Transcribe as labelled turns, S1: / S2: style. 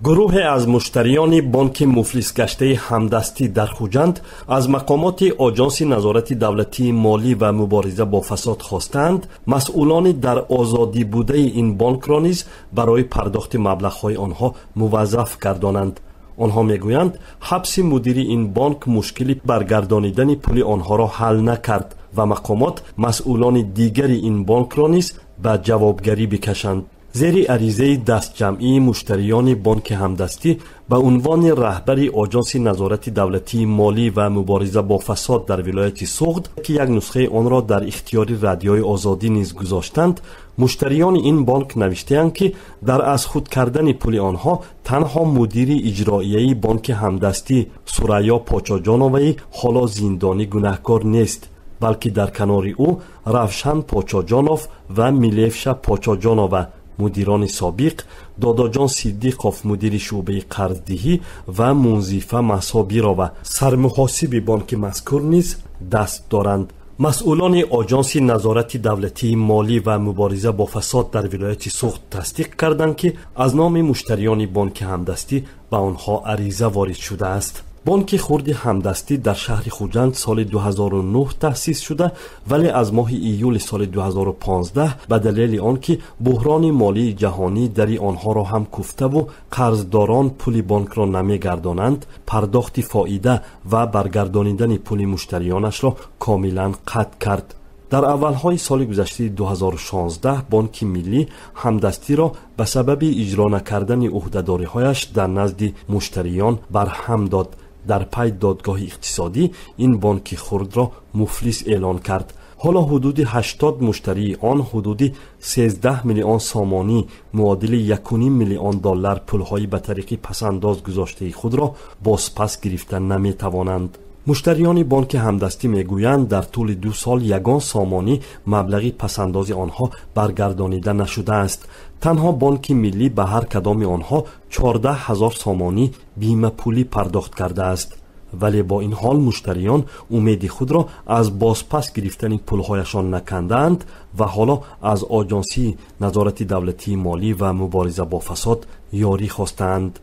S1: گروه از مشتریان بانک مفلس گشته همدستی در خوجند از مقامات آژانس نظارت دولتی مالی و مبارزه با فساد خواستند مسئولان در آزادی بوده این بانک را نیز برای پرداخت مبلغ‌های آنها موظف گردانند. آنها میگویند حبس مدیر این بانک مشکلی برگردانیدن پول آنها را حل نکرد و مقامات مسئولان دیگری این بانک را نیز به جوابگری بکشند. زیر عریضه دست جمعی مشتریان بانک همدستی به عنوان رهبر آژانس نظارت دولتی مالی و مبارزه با فساد در ولایت سوغد که یک نسخه آن را در اختیار رادیوی آزادی نیز گذاشتند، مشتریان این بانک نوشته‌اند که در از خود کردن پول آنها تنها مدیر اجرایی بانک همدستی سوریا پاچاجانوی حالا زندانی گناهکار نیست، بلکه در کنار او روشن پاچاجانوف و میلیفشا پاچاجانوف مدیران سابق، داداجان صدیقوف مدیر شعبه قرضدهی و منظیفه مصابیرا و سرمحاسب بانک مذکور نیز دست دارند. مسئولان آژانس نظارت دولتی مالی و مبارزه با فساد در ولایت سوغد تصدیق کردند که از نام مشتریان بانک همدستی به آنها عریضه وارد شده است. بانک خرد همدستی در شهر خوجند سال 2009 تأسیس شده، ولی از ماه ایول سال 2015 به دلیل آنکه بحران مالی جهانی در آنها را هم کوفته و قرضداران پول بانک را نمیگردانند، پرداخت فایده و برگردانیدن پول مشتریانش را کاملا قطع کرد. در اولهای سال گذشته 2016 بانک ملی همدستی را به سبب اجرا نکردن عهده‌داری‌هایش در نزد مشتریان برهم داد. در پی دادگاه اقتصادی این بانک خرد را مفلس اعلان کرد. حالا حدود 80 مشتری آن حدود 13 میلیون سامانی معادل 1.5 میلیون دلار پول‌های به طریق پسنداز گذاشته خود را بازپس گرفتن نمی‌توانند. مشتریان بانک همدستی میگویند در طول 2 سال یگان سامانی مبلغی پسنداز آنها برگردانیده نشده است. تنها بانک ملی به هر کدام آنها 14,000 سامانی بیمه پولی پرداخت کرده است، ولی با این حال مشتریان امید خود را از بازپس گرفتن پولهایشان نکندند و حالا از آژانس نظارت دولتی مالی و مبارزه با فساد یاری خواستند.